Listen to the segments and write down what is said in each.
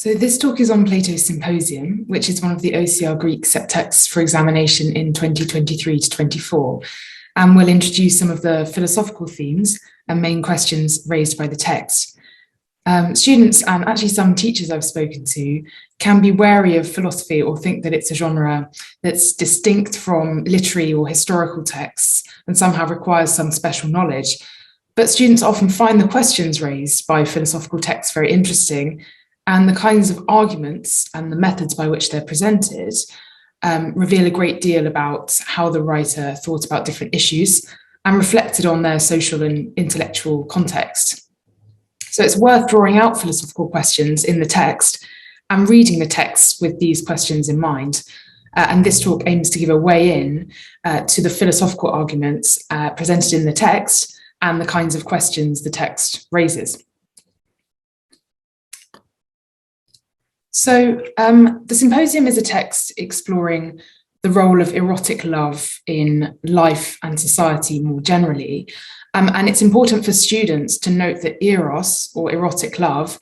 So this talk is on Plato's Symposium, which is one of the OCR Greek set texts for examination in 2023 to 24, and will introduce some of the philosophical themes and main questions raised by the text. Students, and actually some teachers I've spoken to, can be wary of philosophy or think that it's a genre that's distinct from literary or historical texts and somehow requires some special knowledge. But students often find the questions raised by philosophical texts very interesting, and the kinds of arguments and the methods by which they're presented reveal a great deal about how the writer thought about different issues and reflected on their social and intellectual context. So it's worth drawing out philosophical questions in the text and reading the text with these questions in mind. And this talk aims to give a way in to the philosophical arguments presented in the text and the kinds of questions the text raises. So the Symposium is a text exploring the role of erotic love in life and society more generally. And it's important for students to note that eros, or erotic love,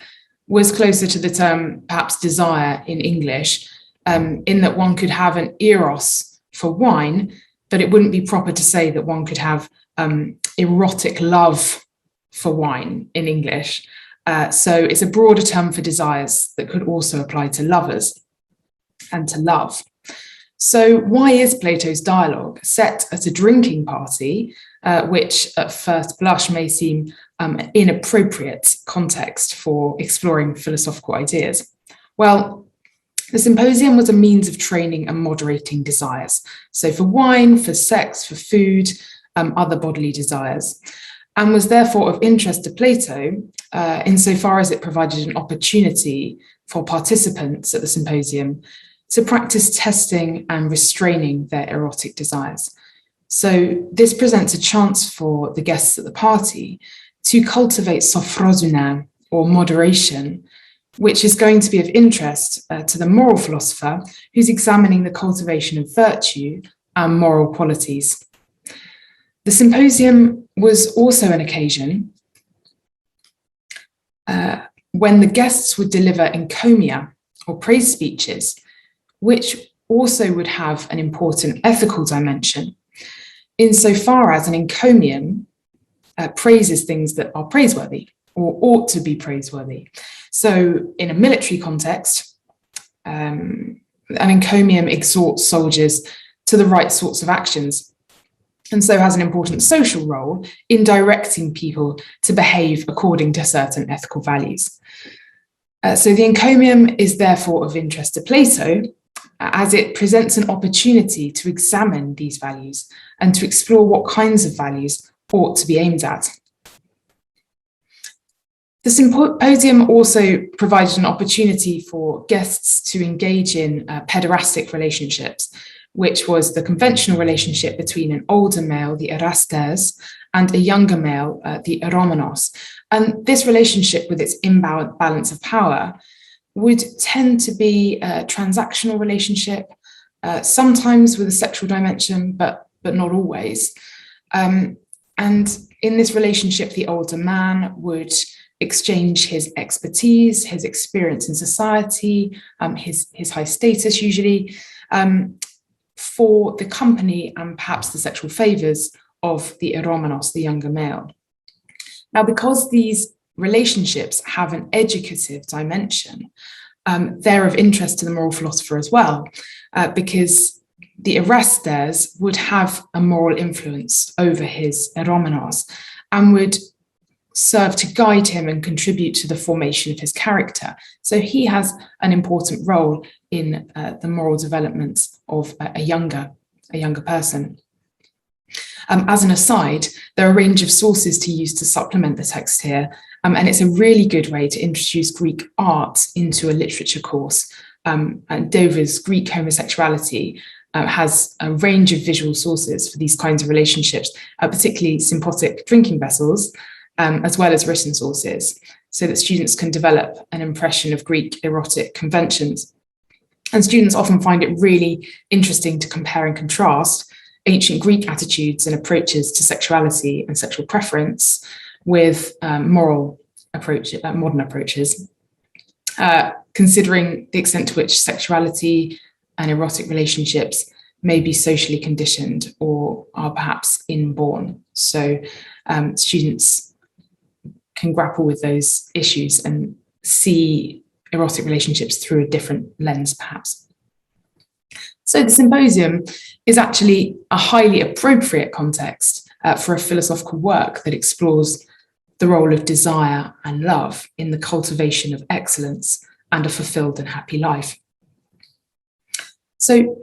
was closer to the term perhaps desire in English, in that one could have an eros for wine, but it wouldn't be proper to say that one could have erotic love for wine in English. So it's a broader term for desires that could also apply to lovers and to love. So why is Plato's dialogue set at a drinking party, which at first blush may seem an inappropriate context for exploring philosophical ideas? Well, the Symposium was a means of training and moderating desires. So for wine, for sex, for food, other bodily desires, and was therefore of interest to Plato insofar as it provided an opportunity for participants at the Symposium to practice testing and restraining their erotic desires. So this presents a chance for the guests at the party to cultivate sophrosuna, or moderation, which is going to be of interest to the moral philosopher who's examining the cultivation of virtue and moral qualities. The Symposium was also an occasion when the guests would deliver encomia, or praise speeches, which also would have an important ethical dimension, insofar as an encomium praises things that are praiseworthy or ought to be praiseworthy. So in a military context, an encomium exhorts soldiers to the right sorts of actions, and so has an important social role in directing people to behave according to certain ethical values. So the encomium is therefore of interest to Plato, as it presents an opportunity to examine these values and to explore what kinds of values ought to be aimed at. The Symposium also provided an opportunity for guests to engage in pederastic relationships, which was the conventional relationship between an older male, the erastes, and a younger male, the eromenos. And this relationship, with its imbalance of power, would tend to be a transactional relationship, sometimes with a sexual dimension, but not always. And in this relationship, the older man would exchange his expertise, his experience in society, his high status usually, for the company and perhaps the sexual favours of the eromenos, the younger male. Now, because these relationships have an educative dimension, they're of interest to the moral philosopher as well, because the erastes would have a moral influence over his eromenos and would serve to guide him and contribute to the formation of his character. So he has an important role in the moral development of a younger person. As an aside, there are a range of sources to use to supplement the text here, and it's a really good way to introduce Greek art into a literature course. And Dover's Greek homosexuality has a range of visual sources for these kinds of relationships, particularly sympotic drinking vessels, as well as written sources, so that students can develop an impression of Greek erotic conventions. And students often find it really interesting to compare and contrast ancient Greek attitudes and approaches to sexuality and sexual preference with modern approaches. considering the extent to which sexuality and erotic relationships may be socially conditioned or are perhaps inborn. So students can grapple with those issues and see erotic relationships through a different lens, perhaps. So the symposium is actually a highly appropriate context for a philosophical work that explores the role of desire and love in the cultivation of excellence and a fulfilled and happy life. So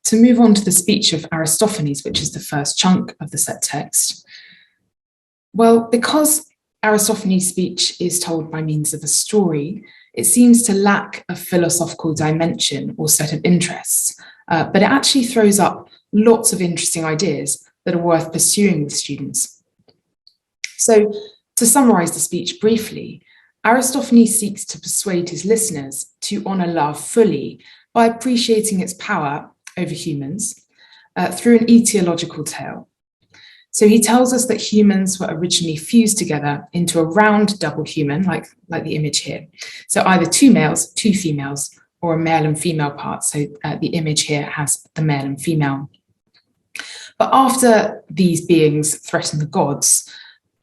to move on to the speech of Aristophanes, which is the first chunk of the set text, well, because Aristophanes' speech is told by means of a story, it seems to lack a philosophical dimension or set of interests, but it actually throws up lots of interesting ideas that are worth pursuing with students. So to summarize the speech briefly, Aristophanes seeks to persuade his listeners to honor love fully by appreciating its power over humans through an etiological tale. So he tells us that humans were originally fused together into a round double human, like the image here. So either two males, two females, or a male and female part. So the image here has the male and female. But after these beings threaten the gods,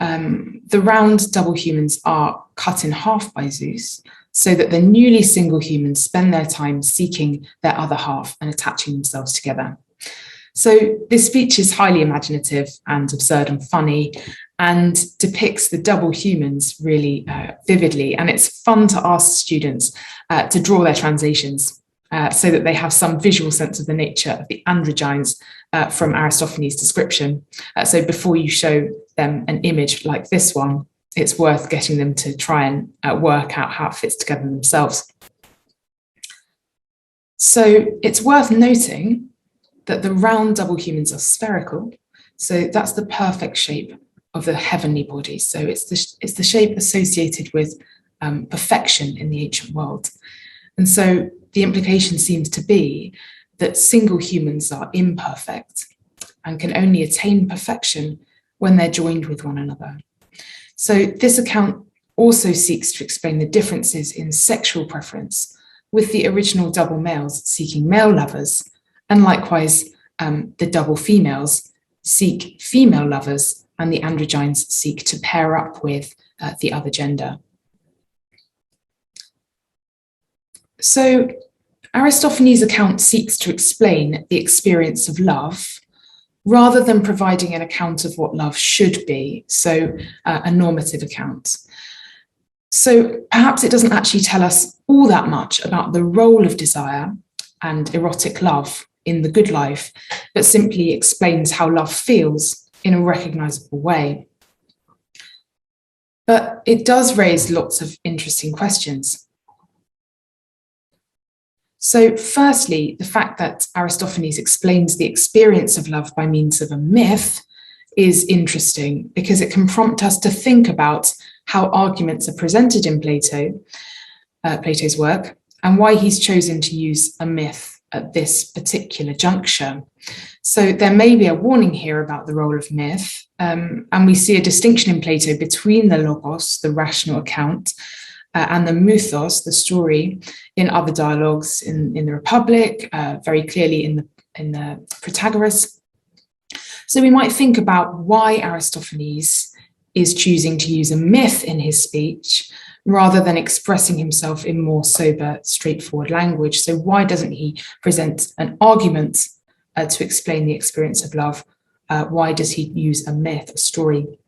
the round double humans are cut in half by Zeus, so that the newly single humans spend their time seeking their other half and attaching themselves together. So this speech is highly imaginative and absurd and funny, and depicts the double humans really vividly. And it's fun to ask students to draw their translations so that they have some visual sense of the nature of the androgynes from Aristophanes' description. So before you show them an image like this one, it's worth getting them to try and work out how it fits together themselves. So it's worth noting that the round double humans are spherical. So that's the perfect shape of the heavenly body. So it's the shape associated with perfection in the ancient world. And so the implication seems to be that single humans are imperfect and can only attain perfection when they're joined with one another. So this account also seeks to explain the differences in sexual preference, with the original double males seeking male lovers, and likewise the double females seek female lovers, and the androgynes seek to pair up with the other gender. So Aristophanes' account seeks to explain the experience of love rather than providing an account of what love should be, so a normative account. So perhaps it doesn't actually tell us all that much about the role of desire and erotic love in the good life, but simply explains how love feels in a recognizable way. But it does raise lots of interesting questions. So firstly, the fact that Aristophanes explains the experience of love by means of a myth is interesting, because it can prompt us to think about how arguments are presented in Plato's work, and why he's chosen to use a myth at this particular juncture. So there may be a warning here about the role of myth, and we see a distinction in Plato between the logos, the rational account, and the mythos, the story, in other dialogues in the Republic, very clearly in the Protagoras. So we might think about why Aristophanes is choosing to use a myth in his speech rather than expressing himself in more sober, straightforward language. So why doesn't he present an argument to explain the experience of love? Why does he use a myth, a story?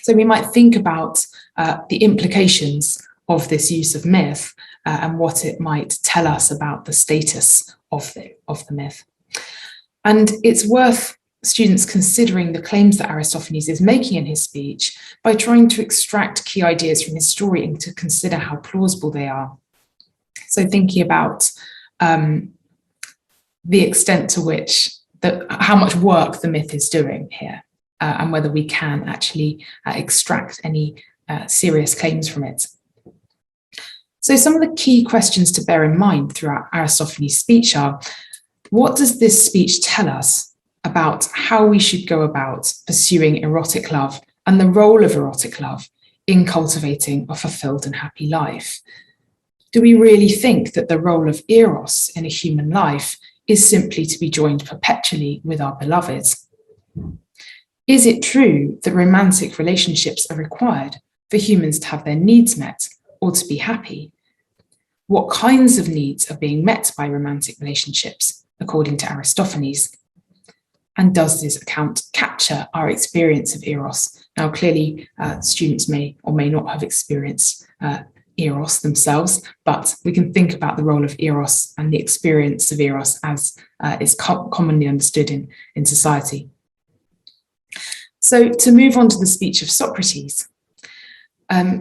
So we might think about the implications of this use of myth and what it might tell us about the status of the myth. And it's worth students considering the claims that Aristophanes is making in his speech by trying to extract key ideas from his story and to consider how plausible they are. So thinking about the extent to which, how much work the myth is doing here, and whether we can actually extract any serious claims from it. So some of the key questions to bear in mind throughout Aristophanes' speech are: what does this speech tell us about how we should go about pursuing erotic love and the role of erotic love in cultivating a fulfilled and happy life? Do we really think that the role of eros in a human life is simply to be joined perpetually with our beloveds? Is it true that romantic relationships are required for humans to have their needs met or to be happy? What kinds of needs are being met by romantic relationships, according to Aristophanes? And does this account capture our experience of eros? Now, clearly, students may or may not have experienced eros themselves, but we can think about the role of eros and the experience of eros as is commonly understood in society. So to move on to the speech of Socrates.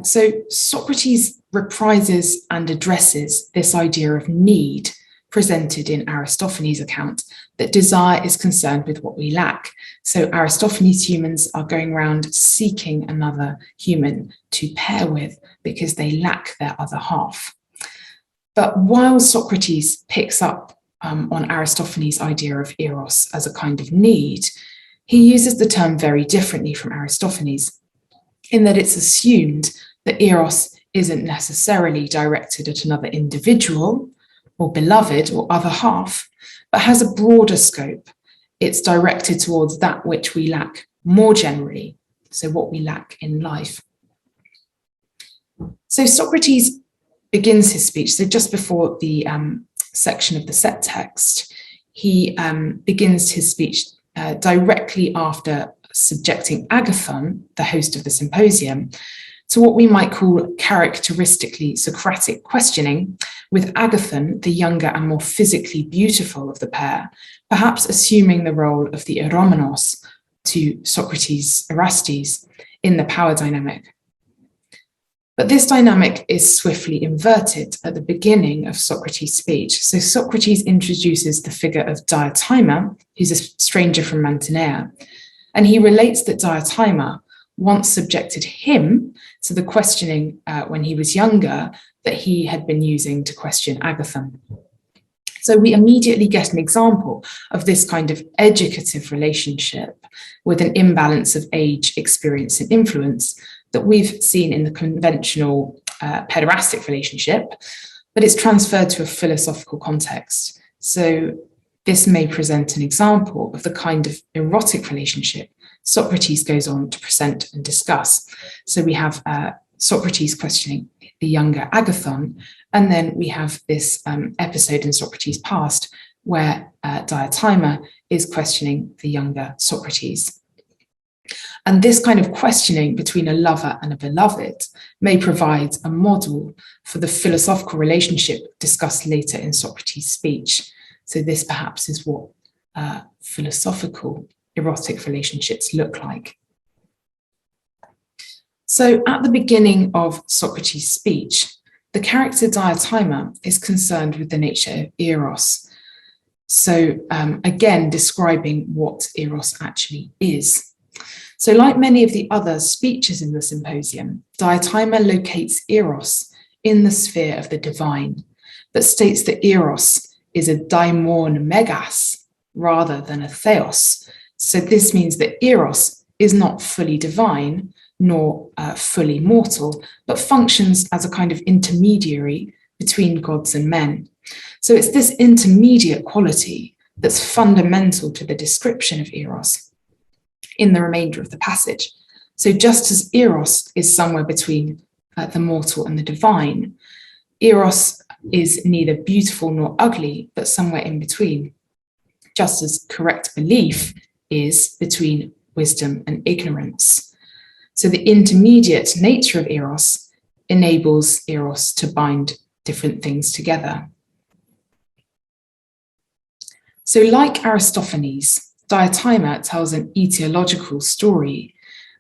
So Socrates reprises and addresses this idea of need presented in Aristophanes' account, that desire is concerned with what we lack. So Aristophanes' humans are going around seeking another human to pair with because they lack their other half. But while Socrates picks up on Aristophanes' idea of eros as a kind of need, he uses the term very differently from Aristophanes, in that it's assumed that eros isn't necessarily directed at another individual or beloved or other half, but has a broader scope. It's directed towards that which we lack more generally, so what we lack in life. So Socrates begins his speech, so just before the section of the set text, he begins his speech directly after subjecting Agathon, the host of the Symposium, to what we might call characteristically Socratic questioning, with Agathon, the younger and more physically beautiful of the pair, perhaps assuming the role of the eromenos to Socrates' Erastes in the power dynamic. But this dynamic is swiftly inverted at the beginning of Socrates' speech. So Socrates introduces the figure of Diotima, who's a stranger from Mantinea, and he relates that Diotima once subjected him to the questioning when he was younger that he had been using to question Agathon. So we immediately get an example of this kind of educative relationship with an imbalance of age, experience, and influence that we've seen in the conventional pederastic relationship, but it's transferred to a philosophical context. So this may present an example of the kind of erotic relationship Socrates goes on to present and discuss. So we have Socrates questioning the younger Agathon, and then we have this episode in Socrates' past where Diotima is questioning the younger Socrates. And this kind of questioning between a lover and a beloved may provide a model for the philosophical relationship discussed later in Socrates' speech. So this perhaps is what philosophical erotic relationships look like. So at the beginning of Socrates' speech, the character Diotima is concerned with the nature of eros. So again, describing what eros actually is. So like many of the other speeches in the Symposium, Diotima locates eros in the sphere of the divine, but states that eros is a daimon megas rather than a theos. So this means that eros is not fully divine nor fully mortal, but functions as a kind of intermediary between gods and men. So it's this intermediate quality that's fundamental to the description of eros in the remainder of the passage. So just as eros is somewhere between the mortal and the divine, eros is neither beautiful nor ugly, but somewhere in between, just as correct belief is between wisdom and ignorance. So the intermediate nature of eros enables eros to bind different things together. So like Aristophanes, Diotima tells an etiological story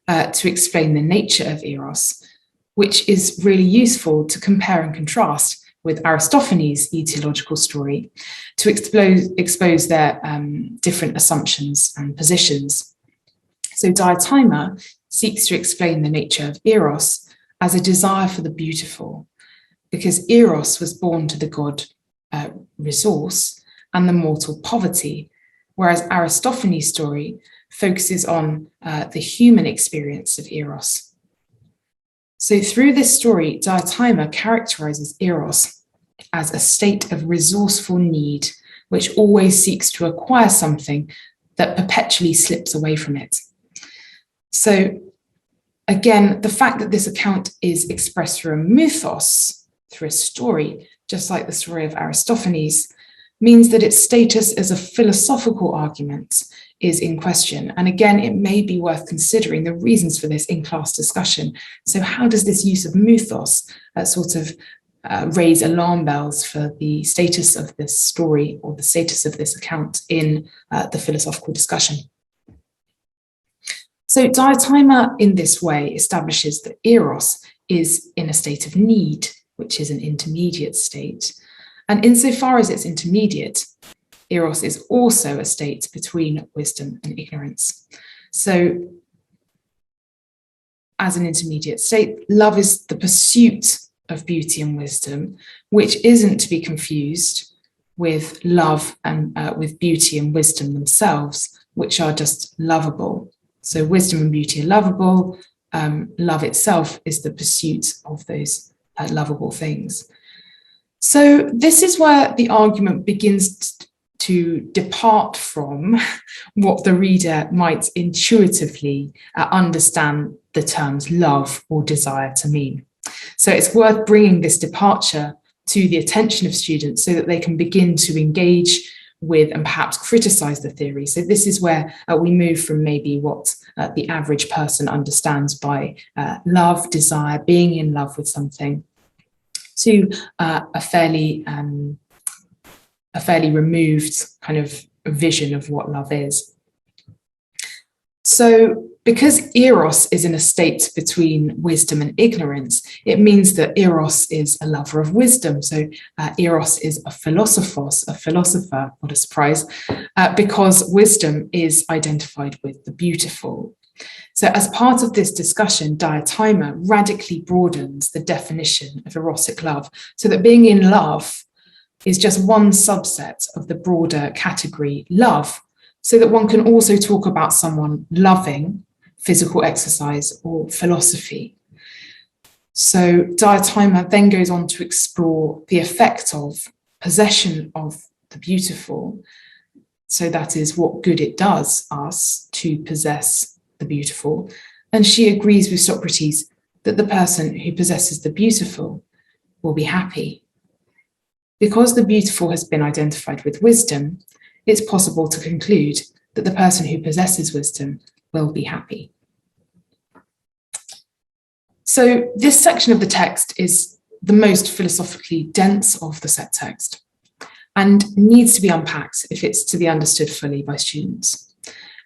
to explain the nature of eros, which is really useful to compare and contrast with Aristophanes' etiological story to expose their different assumptions and positions. So Diotima seeks to explain the nature of eros as a desire for the beautiful, because eros was born to the god resource and the mortal poverty, whereas Aristophanes' story focuses on the human experience of eros. So through this story, Diotima characterizes eros as a state of resourceful need, which always seeks to acquire something that perpetually slips away from it. So again, the fact that this account is expressed through a mythos, through a story, just like the story of Aristophanes, means that its status as a philosophical argument is in question. And again, it may be worth considering the reasons for this in class discussion. So how does this use of mythos raise alarm bells for the status of this story or the status of this account in the philosophical discussion? So Diotima in this way establishes that Eros is in a state of need, which is an intermediate state. And insofar as it's intermediate, Eros is also a state between wisdom and ignorance. So as an intermediate state, love is the pursuit of beauty and wisdom, which isn't to be confused with love and with beauty and wisdom themselves, which are just lovable. So wisdom and beauty are lovable. Love itself is the pursuit of those lovable things. So this is where the argument begins to depart from what the reader might intuitively understand the terms love or desire to mean. So it's worth bringing this departure to the attention of students so that they can begin to engage with and perhaps criticize the theory. So this is where we move from maybe what the average person understands by love, desire, being in love with something, to a fairly removed kind of vision of what love is. So because Eros is in a state between wisdom and ignorance, it means that Eros is a lover of wisdom. So Eros is a philosophos, a philosopher, what a surprise, because wisdom is identified with the beautiful. So as part of this discussion, Diotima radically broadens the definition of erotic love, so that being in love is just one subset of the broader category love, so that one can also talk about someone loving physical exercise or philosophy. So Diotima then goes on to explore the effect of possession of the beautiful. So that is what good it does us to possess the beautiful. And she agrees with Socrates that the person who possesses the beautiful will be happy. Because the beautiful has been identified with wisdom, it's possible to conclude that the person who possesses wisdom will be happy. So this section of the text is the most philosophically dense of the set text and needs to be unpacked if it's to be understood fully by students.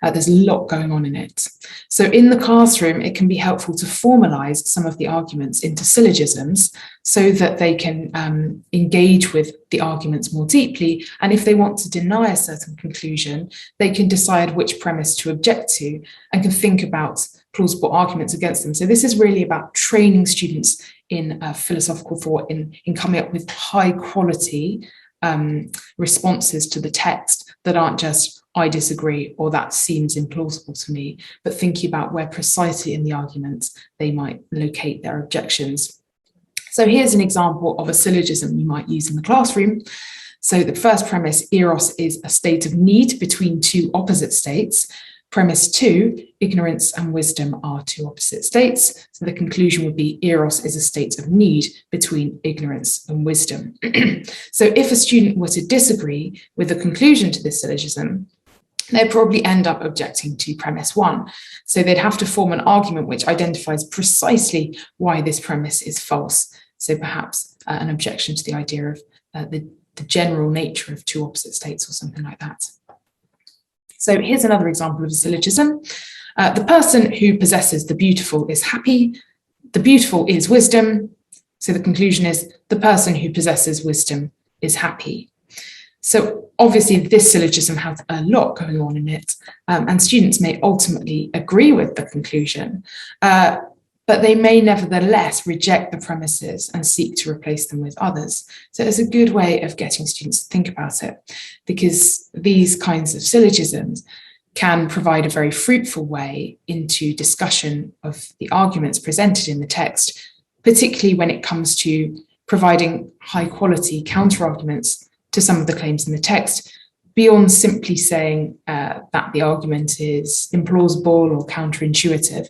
There's a lot going on in it. So in the classroom, it can be helpful to formalize some of the arguments into syllogisms so that they can engage with the arguments more deeply. And if they want to deny a certain conclusion, they can decide which premise to object to and can think about plausible arguments against them. So this is really about training students in philosophical thought, in coming up with high quality responses to the text that aren't just I disagree, or that seems implausible to me, but thinking about where precisely in the argument they might locate their objections. So here's an example of a syllogism you might use in the classroom. So the first premise, Eros is a state of need between two opposite states. Premise 2, ignorance and wisdom are two opposite states. So the conclusion would be Eros is a state of need between ignorance and wisdom. So if a student were to disagree with the conclusion to this syllogism, they'd probably end up objecting to premise 1. So they'd have to form an argument which identifies precisely why this premise is false. So perhaps an objection to the idea of the general nature of two opposite states or something like that. So here's another example of a syllogism. The person who possesses the beautiful is happy. The beautiful is wisdom. So the conclusion is the person who possesses wisdom is happy. So obviously this syllogism has a lot going on in it, and students may ultimately agree with the conclusion, but they may nevertheless reject the premises and seek to replace them with others. So it's a good way of getting students to think about it, because these kinds of syllogisms can provide a very fruitful way into discussion of the arguments presented in the text, particularly when it comes to providing high-quality counter-arguments to some of the claims in the text, beyond simply saying that the argument is implausible or counterintuitive.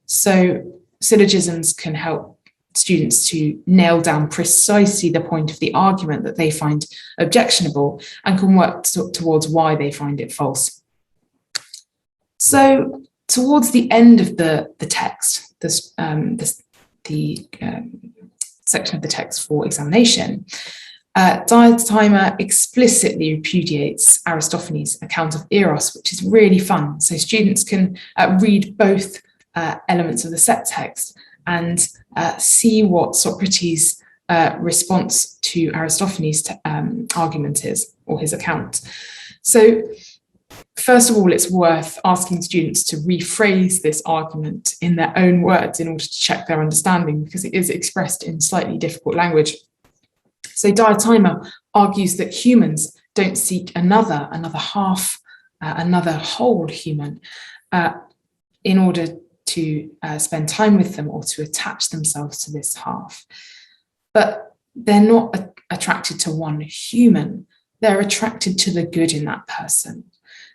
So syllogisms can help students to nail down precisely the point of the argument that they find objectionable and can work towards why they find it false. So towards the end of the text, the section of the text for examination, Diatimer explicitly repudiates Aristophanes' account of Eros, which is really fun. So students can read both elements of the set text and see what Socrates' response to Aristophanes' argument is, or his account. So first of all, it's worth asking students to rephrase this argument in their own words in order to check their understanding, because it is expressed in slightly difficult language. So Diatimer argues that humans don't seek another half, another whole human in order to spend time with them or to attach themselves to this half. But they're not attracted to one human, they're attracted to the good in that person.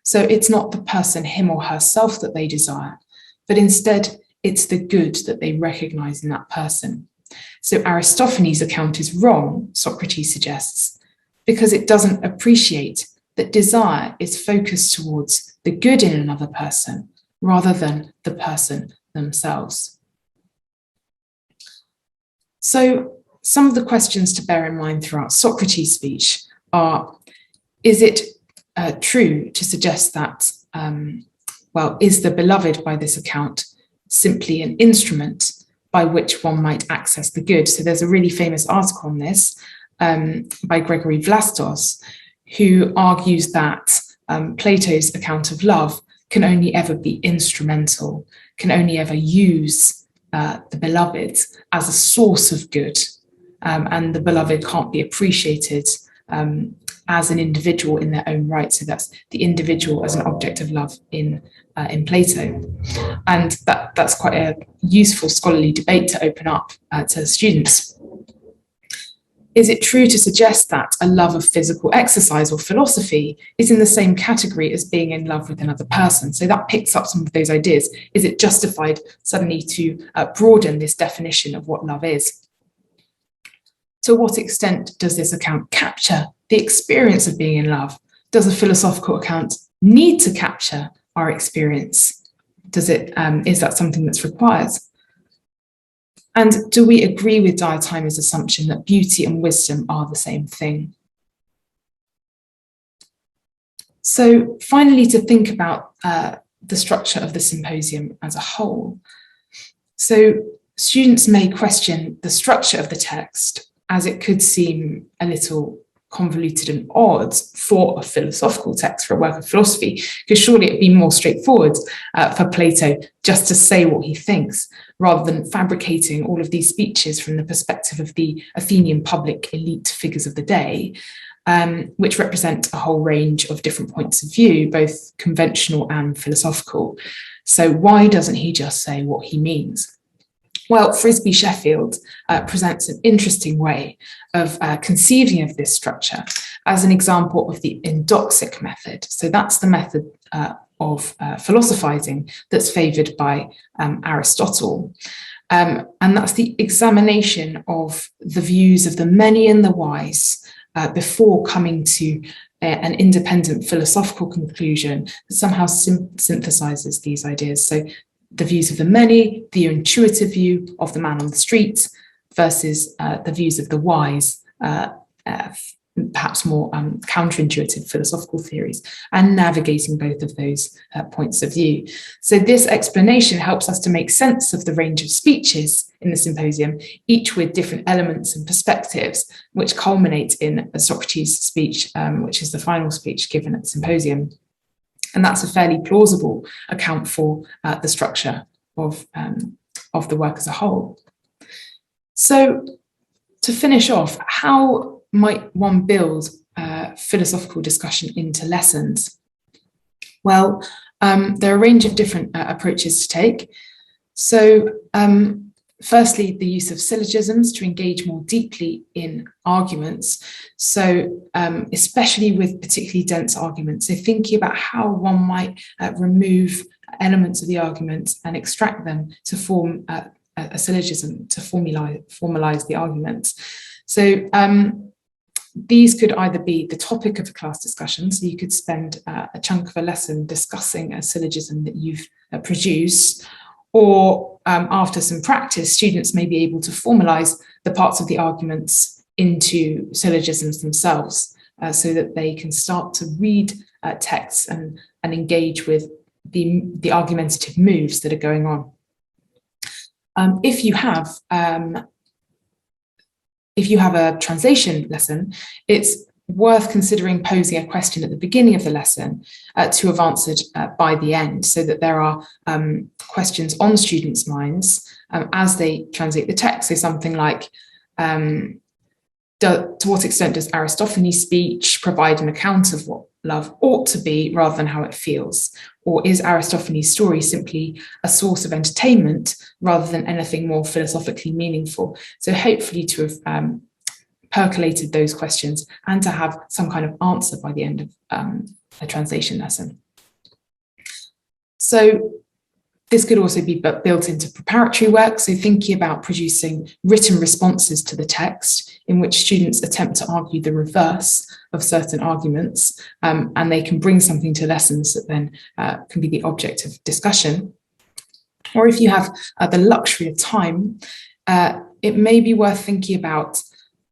So it's not the person, him or herself, that they desire, but instead it's the good that they recognize in that person. So Aristophanes' account is wrong, Socrates suggests, because it doesn't appreciate that desire is focused towards the good in another person rather than the person themselves. So some of the questions to bear in mind throughout Socrates' speech are, is it true to suggest that, is the beloved by this account simply an instrument by which one might access the good? So there's a really famous article on this by Gregory Vlastos, who argues that Plato's account of love can only ever be instrumental, can only ever use the beloved as a source of good, and the beloved can't be appreciated as an individual in their own right. So that's the individual as an object of love in Plato. And that's quite a useful scholarly debate to open up to students. Is it true to suggest that a love of physical exercise or philosophy is in the same category as being in love with another person? So that picks up some of those ideas. Is it justified suddenly to broaden this definition of what love is? To what extent does this account capture the experience of being in love? Does a philosophical account need to capture our experience? Is that something that's required? And do we agree with Diatimer's assumption that beauty and wisdom are the same thing? So finally, to think about the structure of the symposium as a whole. So students may question the structure of the text, as it could seem a little convoluted and odd for a philosophical text, for a work of philosophy, because surely it'd be more straightforward for Plato just to say what he thinks, rather than fabricating all of these speeches from the perspective of the Athenian public elite figures of the day, which represent a whole range of different points of view, both conventional and philosophical. So why doesn't he just say what he means? Well, Frisby Sheffield presents an interesting way of conceiving of this structure as an example of the endoxic method. So that's the method of philosophizing that's favoured by Aristotle. And that's the examination of the views of the many and the wise before coming to an independent philosophical conclusion that somehow synthesizes these ideas. So the views of the many, the intuitive view of the man on the street versus the views of the wise, perhaps more counterintuitive philosophical theories, and navigating both of those points of view. So this explanation helps us to make sense of the range of speeches in the symposium, each with different elements and perspectives, which culminate in Socrates' speech, which is the final speech given at the symposium. And that's a fairly plausible account for the structure of the work as a whole. So to finish off, how might one build philosophical discussion into lessons? Well, there are a range of different approaches to take. So Firstly, the use of syllogisms to engage more deeply in arguments. So especially with particularly dense arguments. So thinking about how one might remove elements of the argument and extract them to form a syllogism, to formalize the argument. So these could either be the topic of a class discussion, so you could spend a chunk of a lesson discussing a syllogism that you've produced, or after some practice, students may be able to formalize the parts of the arguments into syllogisms themselves, so that they can start to read texts and engage with the argumentative moves that are going on. If you have a translation lesson, it's worth considering posing a question at the beginning of the lesson to have answered by the end, so that there are questions on students' minds as they translate the text. So something like, to what extent does Aristophanes' speech provide an account of what love ought to be rather than how it feels? Or is Aristophanes' story simply a source of entertainment rather than anything more philosophically meaningful? So hopefully to have percolated those questions and to have some kind of answer by the end of a translation lesson. So this could also be built into preparatory work, so thinking about producing written responses to the text in which students attempt to argue the reverse of certain arguments, and they can bring something to lessons that then can be the object of discussion. Or if you have the luxury of time, it may be worth thinking about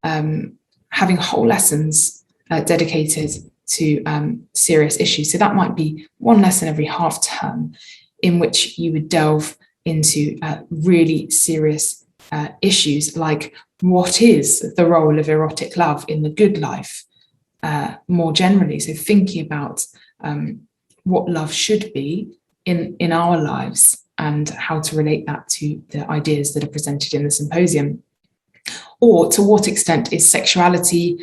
having whole lessons dedicated to serious issues. So that might be one lesson every half term, in which you would delve into really serious issues like, what is the role of erotic love in the good life more generally? So thinking about what love should be in our lives and how to relate that to the ideas that are presented in the symposium. Or to what extent is sexuality,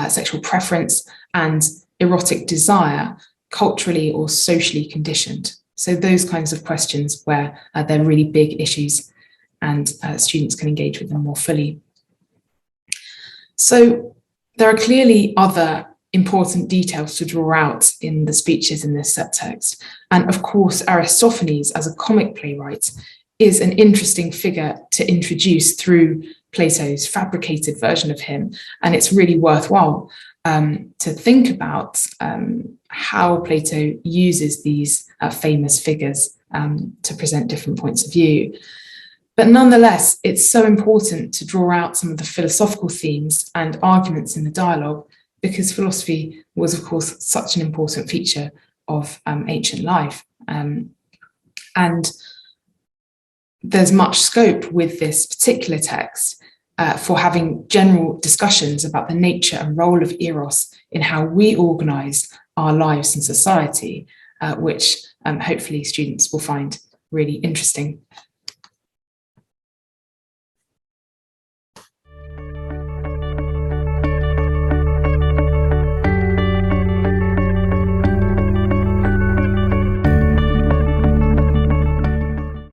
sexual preference and erotic desire culturally or socially conditioned? So those kinds of questions where they're really big issues and students can engage with them more fully. So there are clearly other important details to draw out in the speeches in this set text. And of course, Aristophanes as a comic playwright is an interesting figure to introduce through Plato's fabricated version of him. And it's really worthwhile to think about how Plato uses these famous figures to present different points of view. But nonetheless, it's so important to draw out some of the philosophical themes and arguments in the dialogue, because philosophy was, of course, such an important feature of ancient life. And there's much scope with this particular text for having general discussions about the nature and role of eros in how we organise our lives in society, which hopefully students will find really interesting.